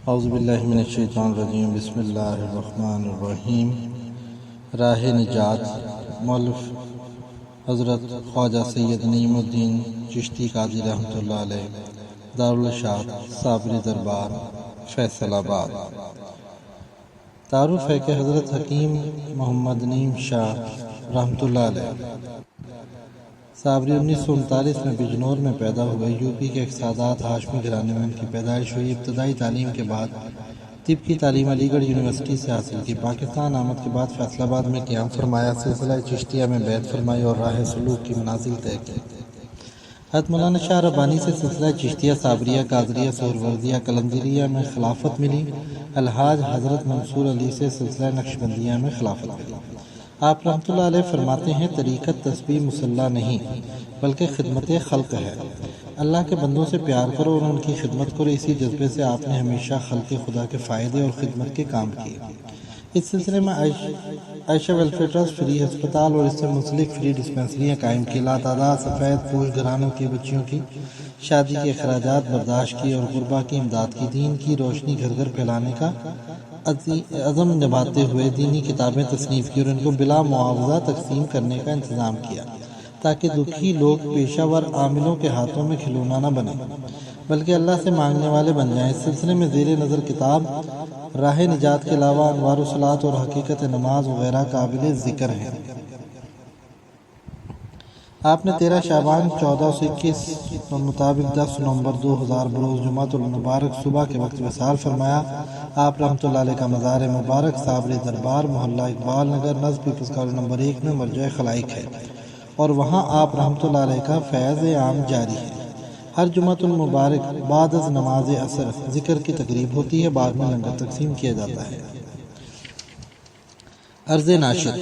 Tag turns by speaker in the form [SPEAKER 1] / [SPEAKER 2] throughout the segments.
[SPEAKER 1] اعوذ باللہ من الشیطان الرجیم، بسم اللہ الرحمن الرحیم۔ راہ نجات، مؤلف حضرت خواجہ سید نعیم الدین چشتی قادری رحمۃ اللہ علیہ، دارالارشاد صابری دربار، فیصل آباد۔ تعارف ہے کہ حضرت حکیم محمد نعیم شاہ رحمۃ اللہ علیہ صابری 1939 میں بجنور میں پیدا ہوئے۔ یوپی کے ایک سادات ہاشمی گھرانے میں ان کی پیدائش ہوئی۔ ابتدائی تعلیم کے بعد طب کی تعلیم علی گڑھ یونیورسٹی سے حاصل کی۔ پاکستان آمد کے بعد فیصل آباد میں قیام فرمایا، سلسلہ چشتیہ میں بیعت فرمائی اور راہ سلوک کی منازل طے کی۔ حضرت مولانا شاہ ربانی سے سلسلہ چشتیہ، صابریہ، قادریہ، سہروردیہ، قلندریہ میں خلافت ملی۔ الحاج حضرت منصور علی سے سلسلہ نقشبندیہ میں خلافت ملی۔ آپ رحمۃ اللہ علیہ فرماتے ہیں، طریقت تسبیح مسلح نہیں بلکہ خدمت خلق ہے۔ اللہ کے بندوں سے پیار کرو اور ان کی خدمت کرو۔ اسی جذبے سے آپ نے ہمیشہ خلق خدا کے فائدے اور خدمت کے کام کیے۔ اس سلسلے میں عائشہ ویلفیئر ٹرسٹ، فری ہسپتال اور اس سے منسلک فری ڈسپینسریاں قائم کی۔ لاتعداد سفید پوش گھرانوں کی بچیوں کی شادی کے اخراجات برداشت کیے اور غربا کی امداد کی۔ دین کی روشنی گھر گھر پھیلانے کا عزم نبھاتے ہوئے دینی کتابیں تصنیف کی اور ان کو بلا معاوضہ تقسیم کرنے کا انتظام کیا، تاکہ دکھی لوگ پیشہ ور عاملوں کے ہاتھوں میں کھلونا نہ بنے بلکہ اللہ سے مانگنے والے بن جائیں۔ اس سلسلے میں زیر نظر کتاب راہ نجات کے علاوہ انوار الصلاۃ اور حقیقت نماز وغیرہ قابل ذکر ہیں۔ آپ نے 13 شعبان 1421 مطابق 10 نومبر 2000 بروز جمعۃ المبارک صبح کے وقت وصال فرمایا۔ آپ رحمۃ اللہ علیہ کا مزار مبارک صابری دربار، محلہ اقبال نگر، نزد پیپلز کالج نمبر 1 میں مرجع خلائق ہے اور وہاں آپ رحمۃ اللہ علیہ کا فیض عام جاری ہے۔ ہر جمعۃ المبارک بعد از نماز عصر ذکر کی تقریب ہوتی ہے، بعد میں لنگر تقسیم کیا جاتا ہے۔ عرض ناشد۔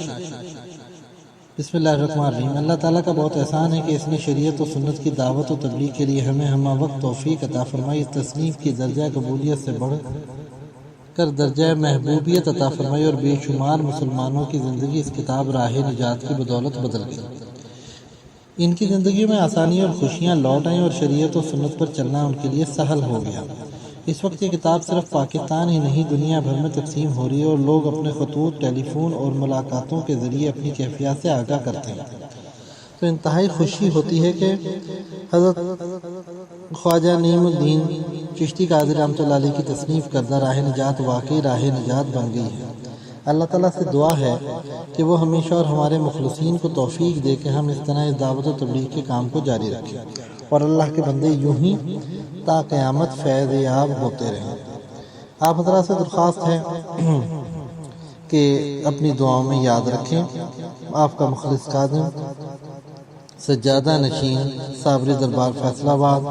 [SPEAKER 1] بسم اللہ الرحمن الرحیم۔ اللہ تعالیٰ کا بہت احسان ہے کہ اس نے شریعت و سنت کی دعوت و تبلیغ کے لیے ہمیں ہمہ وقت توفیق عطا فرمائی۔ اس تصنیف کی درجہ قبولیت سے بڑھ کر درجہ محبوبیت عطا فرمائی اور بے شمار مسلمانوں کی زندگی اس کتاب راہ نجات کی بدولت بدل گئی۔ ان کی زندگیوں میں آسانی اور خوشیاں لوٹ آئیں اور شریعت و سنت پر چلنا ان کے لیے سہل ہو گیا۔ اس وقت یہ کتاب صرف پاکستان ہی نہیں، دنیا بھر میں تقسیم ہو رہی ہے اور لوگ اپنے خطوط، ٹیلی فون اور ملاقاتوں کے ذریعے اپنی کیفیات سے آگاہ کرتے ہیں۔ تو انتہائی خوشی ہوتی ہے کہ حضرت خواجہ نعیم الدین چشتی قادری رحمۃ اللہ علیہ کی تصنیف کردہ راہ نجات واقعی راہ نجات بن گئی ہے۔ اللہ تعالیٰ سے دعا ہے کہ وہ ہمیشہ اور ہمارے مخلصین کو توفیق دے کہ ہم اس طرح اس دعوت و تبلیغ کے کام کو جاری رکھیں اور اللہ کے بندے یوں ہی تا قیامت فیض یاب ہوتے رہیں۔ آپ حضرات سے درخواست ہے کہ اپنی دعاؤں میں یاد رکھیں۔ آپ کا مخلص خادم سجادہ نشین، صابری دربار، فیصل آباد،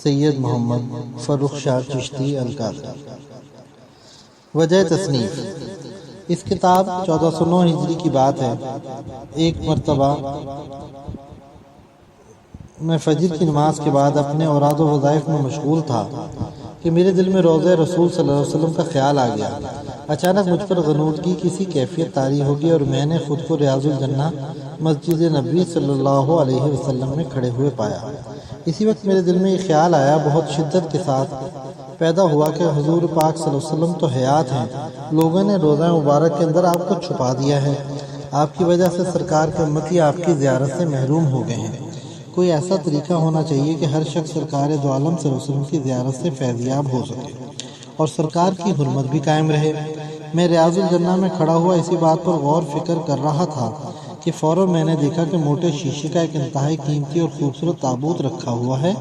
[SPEAKER 1] سید محمد فروخ شاہ چشتی القادری۔ وجہ تصنیف۔ اس کتاب 1409 ہجری کی بات ہے۔ ایک مرتبہ میں فجر کی نماز کے بعد اپنے اوراد و وظائف میں مشغول تھا کہ میرے دل میں روضہ رسول صلی اللہ علیہ وسلم کا خیال آ گیا۔ اچانک مجھ پر غنودگی کسی کیفیت طاری ہو گئی اور میں نے خود کو ریاض الجنہ مسجد نبوی صلی اللہ علیہ وسلم میں کھڑے ہوئے پایا۔ اسی وقت میرے دل میں یہ خیال آیا، بہت شدت کے ساتھ پیدا ہوا، کہ حضور پاک صلی اللہ علیہ وسلم تو حیات ہیں، لوگوں نے روضہ مبارک کے اندر آپ کو چھپا دیا ہے۔ آپ کی وجہ سے سرکار کے امتی آپ کی زیارت سے محروم ہو گئے ہیں۔ کوئی ایسا طریقہ ہونا چاہیے کہ ہر شخص سرکار دو عالم صلی اللہ علیہ وسلم کی زیارت سے فیضیاب ہو سکے اور سرکار کی حرمت بھی قائم رہے۔ میں ریاض الجنہ میں کھڑا ہوا اسی بات پر غور فکر کر رہا تھا کہ فوراً میں نے دیکھا کہ موٹے شیشے کا ایک انتہائی قیمتی اور خوبصورت تابوت رکھا ہوا ہے،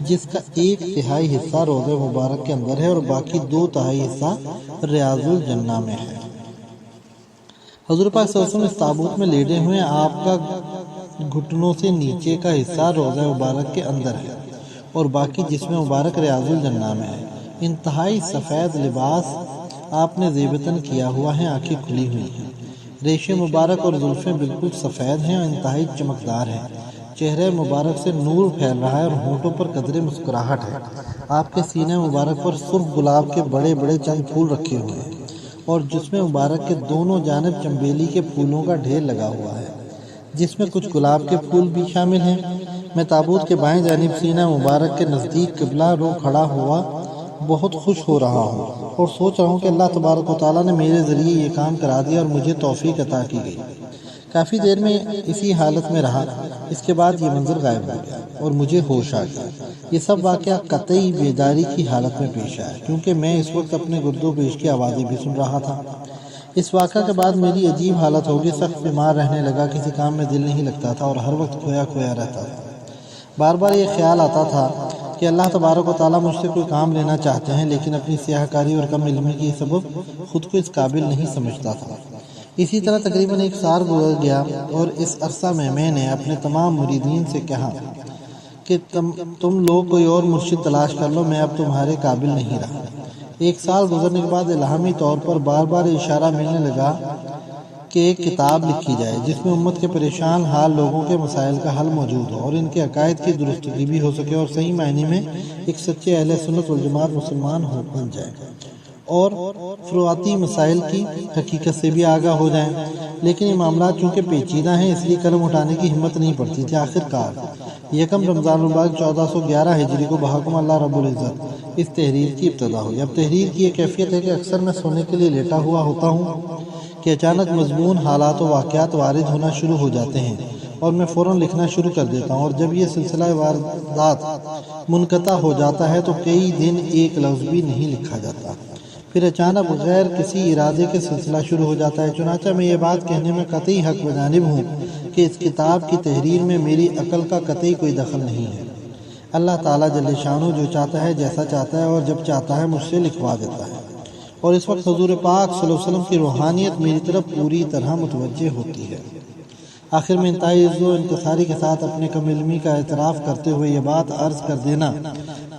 [SPEAKER 1] جس کا 1/3 حصہ روضہ مبارک کے اندر ہے اور باقی 2/3 حصہ ریاض الجنہ میں ہے۔ حضور پاک صلی اللہ علیہ وسلم اس تابوت میں لیٹے ہوئے ہیں۔ آپ کا گھٹنوں سے نیچے کا حصہ روضہ مبارک کے اندر ہے اور باقی جسم مبارک ریاض الجنہ میں ہے۔ انتہائی سفید لباس آپ نے زیبتاً کیا ہوا ہے، آنکھیں کھلی ہوئی ہیں، ریشے مبارک اور زلفیں بالکل سفید ہیں اور انتہائی چمکدار ہیں۔ چہرے مبارک سے نور پھیل رہا ہے اور ہونٹوں پر قدرے مسکراہٹ ہے۔ آپ کے سینے مبارک پر سرخ گلاب کے بڑے بڑے چند پھول رکھے ہوئے ہیں اور جسم مبارک کے دونوں جانب چنبیلی کے پھولوں کا ڈھیر لگا ہوا ہے، جس میں کچھ گلاب کے پھول بھی شامل ہیں۔ میں تابوت کے بائیں جانب سینہ مبارک کے نزدیک قبلہ رو کھڑا ہوا بہت خوش ہو رہا ہوں اور سوچ رہا ہوں کہ اللہ تبارک و تعالیٰ نے میرے ذریعے یہ کام کرا دیا اور مجھے توفیق عطا کی گئی۔ کافی دیر میں اسی حالت میں رہا، اس کے بعد یہ منظر غائب ہو گیا اور مجھے ہوش آ گیا۔ یہ سب واقعہ قطعی بیداری کی حالت میں پیش آیا، کیونکہ میں اس وقت اپنے گرد و پیش کی آوازیں بھی سن رہا تھا۔ اس واقعہ کے بعد میری عجیب حالت ہوگی، سخت بیمار رہنے لگا، کسی کام میں دل نہیں لگتا تھا اور ہر وقت کھویا کھویا رہتا تھا۔ بار بار یہ خیال آتا تھا کہ اللہ تبارک و تعالیٰ مجھ سے کوئی کام لینا چاہتے ہیں، لیکن اپنی سیاہ کاری اور کم علمی کے سبب خود کو اس قابل نہیں سمجھتا تھا۔ اسی طرح تقریباً 1 سال گزر گیا اور اس عرصہ میں نے اپنے تمام مریدین سے کہا کہ تم لوگ کوئی اور مرشد تلاش کر لو، میں اب تمہارے قابل نہیں رہا۔ 1 سال گزرنے کے بعد الہامی طور پر بار بار اشارہ ملنے لگا کہ ایک کتاب لکھی جائے جس میں امت کے پریشان حال لوگوں کے مسائل کا حل موجود ہو اور ان کے عقائد کی درستگی بھی ہو سکے اور صحیح معنی میں ایک سچے اہل سنت والجماعت مسلمان بن جائے اور فروعاتی مسائل کی حقیقت سے بھی آگاہ ہو جائیں۔ لیکن یہ معاملات چونکہ پیچیدہ ہیں، اس لیے قلم اٹھانے کی ہمت نہیں پڑتی تھی۔ آخر کار 1 رمضان المبارک 1411 ہجری کو بحکم اللہ رب العزت اس تحریر کی ابتدا ہوئی۔ اب تحریر کی یہ کیفیت ہے کہ اکثر میں سونے کے لیے لیٹا ہوا ہوتا ہوں کہ اچانک مضمون، حالات و واقعات وارد ہونا شروع ہو جاتے ہیں اور میں فوراً لکھنا شروع کر دیتا ہوں، اور جب یہ سلسلہ واردات منقطع ہو جاتا ہے تو کئی دن ایک لفظ بھی نہیں لکھا جاتا۔ پھر اچانک بغیر کسی ارادے کے سلسلہ شروع ہو جاتا ہے۔ چنانچہ میں یہ بات کہنے میں قطعی حق بجانب ہوں کہ اس کتاب کی تحریر میں میری عقل کا قطعی کوئی دخل نہیں ہے۔ اللہ تعالیٰ جل شانہ جو چاہتا ہے، جیسا چاہتا ہے اور جب چاہتا ہے مجھ سے لکھوا دیتا ہے، اور اس وقت حضور پاک صلی اللہ علیہ وسلم کی روحانیت میری طرف پوری طرح متوجہ ہوتی ہے۔ آخر میں انتہائی عزت و انکساری کے ساتھ اپنے کم علمی کا اعتراف کرتے ہوئے یہ بات عرض کر دینا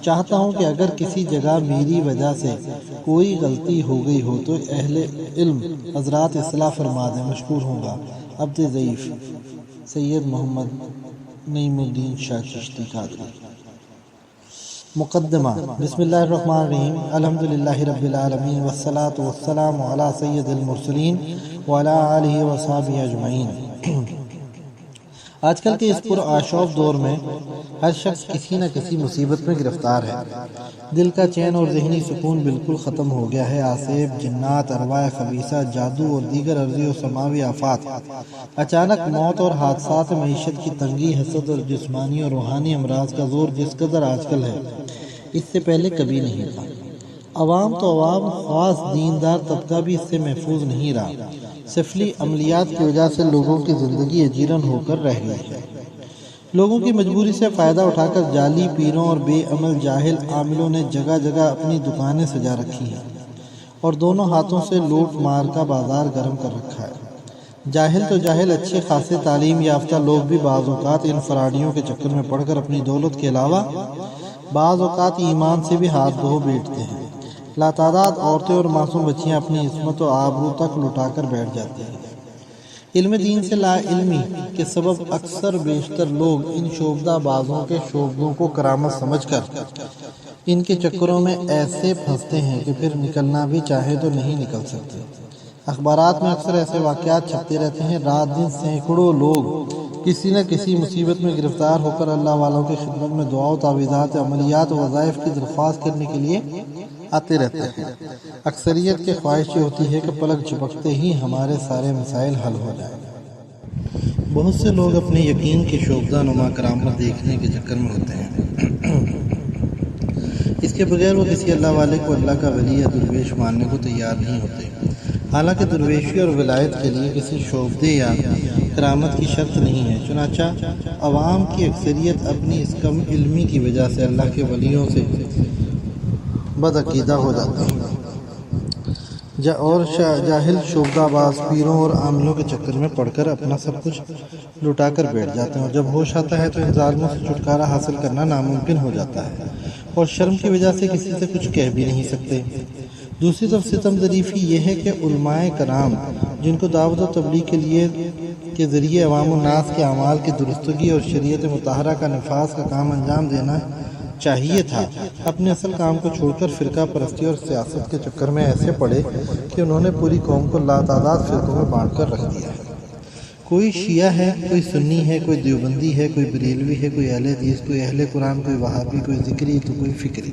[SPEAKER 1] چاہتا ہوں کہ اگر کسی جگہ میری وجہ سے کوئی غلطی ہو گئی ہو تو اہل علم حضرات اصلاح فرما دیں، مشکور ہوں گا۔ عبد ضعیف سید محمد نعیم الدین شاہ چشتی قادری۔ مقدمہ۔ بسم اللہ الرحمن الرحیم، الحمدللہ رب العالمین والصلاة والسلام علی سید المرسلین وعلی آلہ وصحبہ اجمعین۔ آج کل کے اس پرآشوب دور میں ہر شخص کسی نہ کسی مصیبت میں گرفتار ہے۔ دل کا چین اور ذہنی سکون بالکل ختم ہو گیا ہے۔ آصف، جنات، ارواح خبیثہ، جادو اور دیگر ارضی و سماوی آفات، اچانک موت اور حادثات معیشت کی تنگی، حسد اور جسمانی اور روحانی امراض کا زور جس قدر آج کل ہے، اس سے پہلے کبھی نہیں تھا۔ عوام تو عوام، خاص دیندار طبقہ بھی اس سے محفوظ نہیں رہا۔ سفلی عملیات کی وجہ سے لوگوں کی زندگی اجیرن ہو کر رہ گئی ہے۔ لوگوں کی مجبوری سے فائدہ اٹھا کر جعلی پیروں اور بے عمل جاہل عاملوں نے جگہ جگہ اپنی دکانیں سجا رکھی ہیں اور دونوں ہاتھوں سے لوٹ مار کا بازار گرم کر رکھا ہے۔ جاہل تو جاہل، اچھے خاصے تعلیم یافتہ لوگ بھی بعض اوقات ان فراڈیوں کے چکر میں پڑ کر اپنی دولت کے علاوہ بعض اوقات ایمان سے بھی ہاتھ دھو بیٹھتے ہیں۔ لاتعداد عورتیں اور معصوم بچیاں اپنی عصمت و آبرو تک لٹا کر بیٹھ جاتی ہیں۔ علم دین سے لا علمی کے سبب اکثر بیشتر لوگ ان شعبدہ بازوں کے شعبدوں کو کرامت سمجھ کر ان کے چکروں میں ایسے پھنستے ہیں کہ پھر نکلنا بھی چاہے تو نہیں نکل سکتے۔ اخبارات میں اکثر ایسے واقعات چھپتے رہتے ہیں۔ رات دن سینکڑوں لوگ کسی نہ کسی مصیبت میں گرفتار ہو کر اللہ والوں کی خدمت میں دعا و تعویذات، عملیات و وظائف کی درخواست کرنے کے لیے آتے رہتے ہیں۔ اکثریت کی خواہش یہ ہوتی ہے کہ پلک جھپکتے ہی ہمارے سارے مسائل حل ہو جائیں۔ بہت سے لوگ اپنے یقین کی شعبدہ نما کرامت دیکھنے کے چکر میں ہوتے ہیں۔ اس کے بغیر وہ کسی اللہ والے کو اللہ کا ولی یا درویش ماننے کو تیار نہیں ہوتے۔ حالانکہ درویشی اور ولایت کے لیے کسی شعبدے یا کرامت کی شرط نہیں ہے، چنانچہ عوام کی اکثریت اپنی اس کم علمی کی وجہ سے اللہ کے ولیوں سے بدعقیدہ ہو جاتے ہیں اور جاہل شعبدہ باز پیروں اور عاملوں کے چکر میں پڑ کر اپنا سب کچھ لٹا کر بیٹھ جاتے ہیں، اور جب ہوش آتا ہے تو ان ظالموں سے چھٹکارا حاصل کرنا ناممکن ہو جاتا ہے اور شرم کی وجہ سے کسی سے کچھ کہہ بھی نہیں سکتے۔ دوسری طرف ستم ظریفی یہ ہے کہ علماء کرام جن کو دعوت و تبلیغ کے ذریعے عوام الناس کے اعمال کی درستگی اور شریعت مطہرہ کا نفاذ کا کام انجام دینا چاہیے تھا، اپنے اصل کام کو چھوڑ کر فرقہ پرستی اور سیاست کے چکر میں ایسے پڑے کہ انہوں نے پوری قوم کو لاتعداد فرقوں میں بانٹ کر رکھ دیا ہے۔ کوئی شیعہ ہے، کوئی سنی ہے، کوئی دیوبندی ہے، کوئی بریلوی ہے، کوئی اہل حدیث، کوئی اہل قرآن، کوئی وہابی، کوئی ذکری تو کوئی فکری۔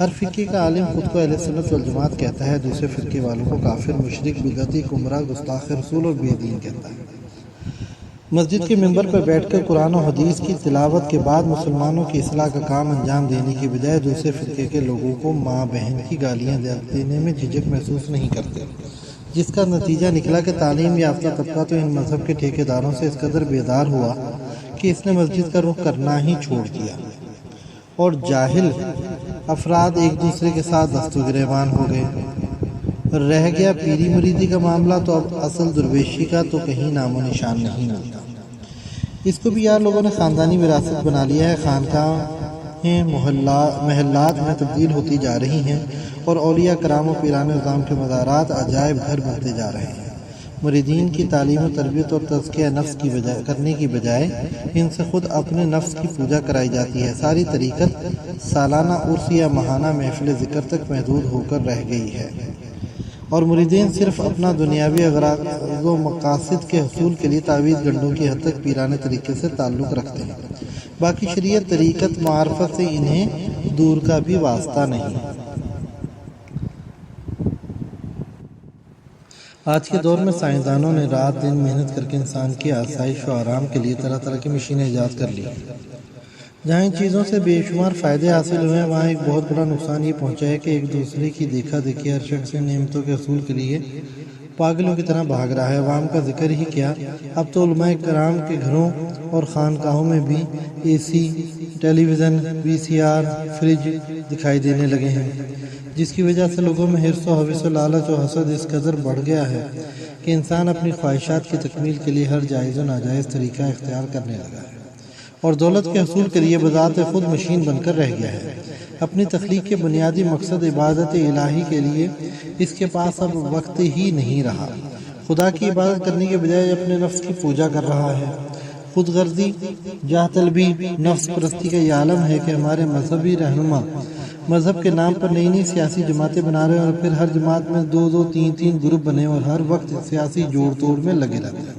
[SPEAKER 1] ہر فرقے کا عالم خود کو اہل سنت والجماعت کہتا ہے، دوسرے فرقے والوں کو کافر، مشرک، بدعتی، گمراہ، گستاخ رسول اور بے دین کہتا ہے۔ مسجد کے ممبر پر بیٹھ کر قرآن و حدیث کی تلاوت کے بعد مسلمانوں کی اصلاح کا کام انجام دینے کی بجائے دوسرے فرقے کے لوگوں کو ماں بہن کی گالیاں دینے میں جھجک محسوس نہیں کرتے، جس کا نتیجہ نکلا کہ تعلیم یافتہ طبقہ تو ان مذہب کے ٹھیکیداروں سے اس قدر بیدار ہوا کہ اس نے مسجد کا رخ کرنا ہی چھوڑ دیا، اور جاہل افراد ایک دوسرے کے ساتھ دست و گریبان ہو گئے۔ رہ گیا پیری مریدی کا معاملہ، تو اب اصل درویشی کا تو کہیں نام و نشان نہیں ملتا۔ اس کو بھی یار لوگوں نے خاندانی وراثت بنا لیا ہے، خانقاہیں محلات میں تبدیل ہوتی جا رہی ہیں، اور اولیاء کرام و پیران نظام کے مزارات عجائب گھر بنتے جا رہے ہیں۔ مریدین کی تعلیم و تربیت اور تزکیہ نفس کرنے کی بجائے ان سے خود اپنے نفس کی پوجا کرائی جاتی ہے۔ ساری طریقت سالانہ عرس یا ماہانہ محفل ذکر تک محدود ہو کر رہ گئی ہے، اور مریدین صرف اپنا دنیاوی اغراض و مقاصد کے حصول کے لیے تعویذ گنڈوں کی حد تک پیرانے طریقے سے تعلق رکھتے ہیں، باقی شریعت، طریقت، معرفت سے انہیں دور کا بھی واسطہ نہیں۔ آج کے دور میں سائنسدانوں نے رات دن محنت کر کے انسان کی آسائش و آرام کے لیے طرح طرح کی مشینیں ایجاد کر لی۔ جہاں ان چیزوں سے بے شمار فائدے حاصل ہوئے ہیں، وہاں ایک بہت بڑا نقصان یہ پہنچا ہے کہ ایک دوسرے کی دیکھا دیکھی ہر شخص ان نعمتوں کے حصول کے لیے پاگلوں کی طرح بھاگ رہا ہے۔ عوام کا ذکر ہی کیا، اب تو علماء کرام کے گھروں اور خانقاہوں میں بھی اے سی، ٹیلی ویژن، وی سی آر، فریج دکھائی دینے لگے ہیں، جس کی وجہ سے لوگوں میں حرص و حوث و لالچ و حسد اس قدر بڑھ گیا ہے کہ انسان اپنی خواہشات کی تکمیل کے لیے ہر جائز و ناجائز طریقہ اختیار کرنے لگا ہے، اور دولت کے حصول کے لیے بذات خود مشین بن کر رہ گیا ہے۔ اپنی تخلیق کے بنیادی مقصد عبادت الہی کے لیے اس کے پاس اب وقت ہی نہیں رہا۔ خدا کی عبادت کرنے کے بجائے اپنے نفس کی پوجا کر رہا ہے۔ خود غرضی، جاہ طلبی، نفس پرستی کا یہ عالم ہے کہ ہمارے مذہبی رہنما مذہب کے نام پر نئی نئی سیاسی جماعتیں بنا رہے ہیں، اور پھر ہر جماعت میں دو دو تین تین گروپ بنے اور ہر وقت سیاسی جوڑ توڑ میں لگے رہتے ہیں۔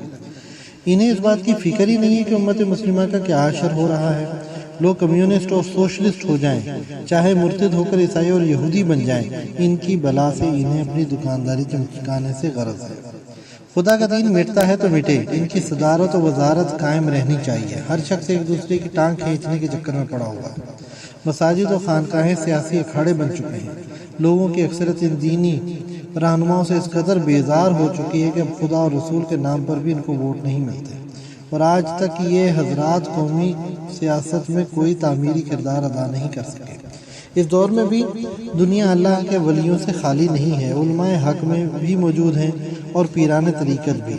[SPEAKER 1] انہیں اس بات کی فکر ہی نہیں ہے کہ امت مسلمہ کا کیا حشر ہو رہا ہے۔ لوگ کمیونسٹ اور سوشلسٹ ہو جائیں، چاہے مرتد ہو کر عیسائی اور یہودی بن جائیں، ان کی بلا سے انہیں اپنی دکانداری چمکانے سے غرض ہے۔ خدا کا دین مٹتا ہے تو مٹے، ان کی صدارت و وزارت قائم رہنی چاہیے۔ ہر شخص ایک دوسرے کی ٹانگ کھینچنے کے چکر میں پڑا ہوا ہے۔ مساجد و خانقاہیں سیاسی اکھاڑے بن چکے ہیں۔ لوگوں کی اکثریت ان دینی رہنماؤں سے اس قدر بیزار ہو چکی ہے کہ اب خدا اور رسول کے نام پر بھی ان کو ووٹ نہیں ملتے، اور آج تک یہ حضرات قومی سیاست میں کوئی تعمیری کردار ادا نہیں کر سکے۔ اس دور میں بھی دنیا اللہ کے ولیوں سے خالی نہیں ہے، علماء حق میں بھی موجود ہیں اور پیران طریقت بھی،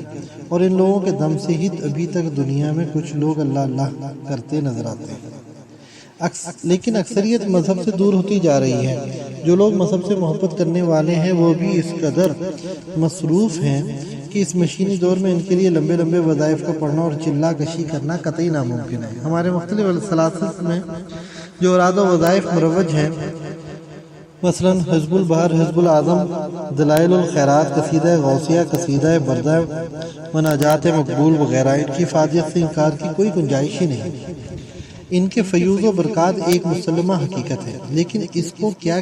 [SPEAKER 1] اور ان لوگوں کے دم سے ہی ابھی تک دنیا میں کچھ لوگ اللہ اللہ کرتے نظر آتے ہیں۔ لیکن اکثریت مذہب سے دور ہوتی جا رہی ہے۔ جو لوگ مذہب سے محبت کرنے والے ہیں وہ بھی اس قدر مصروف ہیں کہ اس مشینی دور میں ان کے لیے لمبے لمبے وظائف کا پڑھنا اور چلا کشی کرنا قطعی ناممکن ہے۔ ہمارے مختلف سلاسل میں جو اوراد و وظائف مروج ہیں، مثلا حزب البحر، حزب العظم، دلائل الخیرات، قصیدہ غوثیہ، قصیدہ بردہ، مناجات مقبول وغیرہ، ان کی افادیت سے انکار کی کوئی گنجائش ہی نہیں۔ ان کے فیوز و برکات ایک مسلمہ حقیقت ہے، لیکن اس کو کیا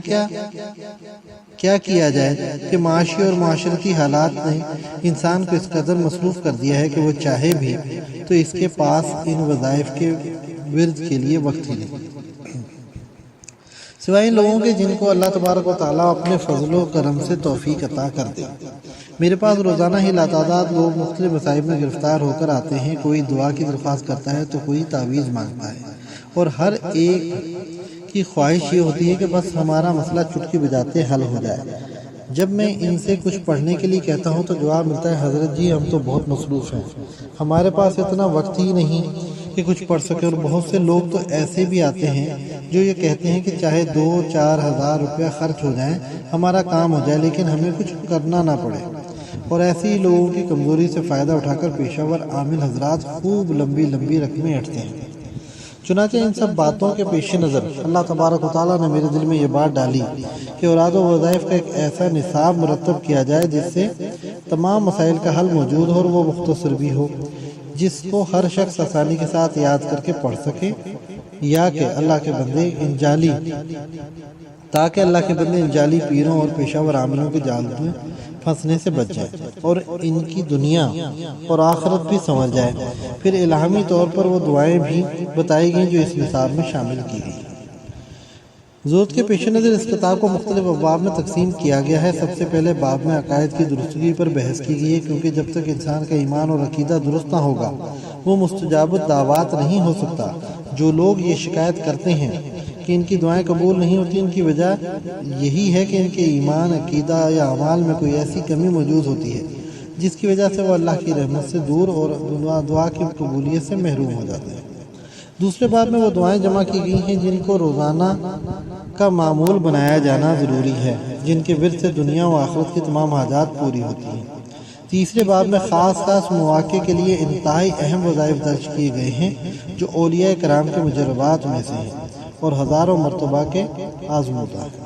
[SPEAKER 1] کیا جائے کہ معاشی اور معاشرتی حالات نے انسان کو اس قدر مصروف کر دیا ہے کہ وہ چاہے بھی تو اس کے پاس ان وظائف کے ورد کے لیے وقت ہی نہیں، سوائے ان لوگوں کے جن کو اللہ تبارک و تعالیٰ اپنے فضل و کرم سے توفیق عطا کر دے۔ میرے پاس روزانہ ہی لاتعداد لوگ مختلف مصائب میں گرفتار ہو کر آتے ہیں۔ کوئی دعا کی درخواست کرتا ہے تو کوئی تعویذ مانگتا ہے، اور ہر ایک کی خواہش یہ ہوتی ہے کہ بس ہمارا مسئلہ چٹکی بجاتے حل ہو جائے۔ جب میں ان سے کچھ پڑھنے کے لیے کہتا ہوں تو جواب ملتا ہے، حضرت جی ہم تو بہت مصروف ہیں، ہمارے پاس اتنا وقت ہی نہیں کہ کچھ پڑھ سکے۔ اور بہت سے لوگ تو ایسے بھی آتے ہیں جو یہ کہتے ہیں کہ چاہے 2-4 ہزار روپیہ خرچ ہو جائیں، ہمارا کام ہو جائے، لیکن ہمیں کچھ کرنا نہ پڑے۔ اور ایسے ہی لوگوں کی کمزوری سے فائدہ اٹھا کر پیشہ ور عامل حضرات خوب لمبی لمبی رقمیں اٹھتے ہیں۔ چنانچہ ان سب باتوں کے پیش نظر اللہ تبارک و تعالیٰ نے میرے دل میں یہ بات ڈالی کہ اوراد و وظائف کا ایک ایسا نصاب مرتب کیا جائے جس سے تمام مسائل کا حل موجود ہو، اور وہ مختصر بھی ہو، جس کو ہر شخص آسانی کے ساتھ یاد کر کے پڑھ سکے، یا کہ اللہ کے بندے ان جعلی تاکہ اللہ کے بندے ان جعلی پیروں اور پیشہ ور عاملوں کے جال میں پھنسنے سے بچ جائے اور ان کی دنیا اور آخرت بھی سنور جائے۔ پھر الہامی طور پر وہ دعائیں بھی بتائی گئیں جو اس نصاب میں شامل کی گئی۔ ضرورت کے پیش نظر اس کتاب کو مختلف ابواب میں تقسیم کیا گیا ہے۔ سب سے پہلے باب میں عقائد کی درستگی پر بحث کی گئی ہے، کیونکہ جب تک انسان کا ایمان اور عقیدہ درست نہ ہوگا وہ مستجاب الدعوات نہیں ہو سکتا۔ جو لوگ یہ شکایت کرتے ہیں کہ ان کی دعائیں قبول نہیں ہوتی، ان کی وجہ یہی ہے کہ ان کے ایمان، عقیدہ یا اعمال میں کوئی ایسی کمی موجود ہوتی ہے جس کی وجہ سے وہ اللہ کی رحمت سے دور اور دعا کی قبولیت سے محروم ہو جاتے ہیں۔ دوسرے باب میں وہ دعائیں جمع کی گئی ہیں جن کو روزانہ کا معمول بنایا جانا ضروری ہے، جن کے ورد سے دنیا و آخرت کی تمام حاجات پوری ہوتی ہیں۔ تیسرے باب میں خاص مواقع کے لیے انتہائی اہم وظائف درج کیے گئے ہیں جو اولیاء کرام کے مجربات میں سے ہیں اور ہزاروں مرتبہ کے آزمودہ ہیں۔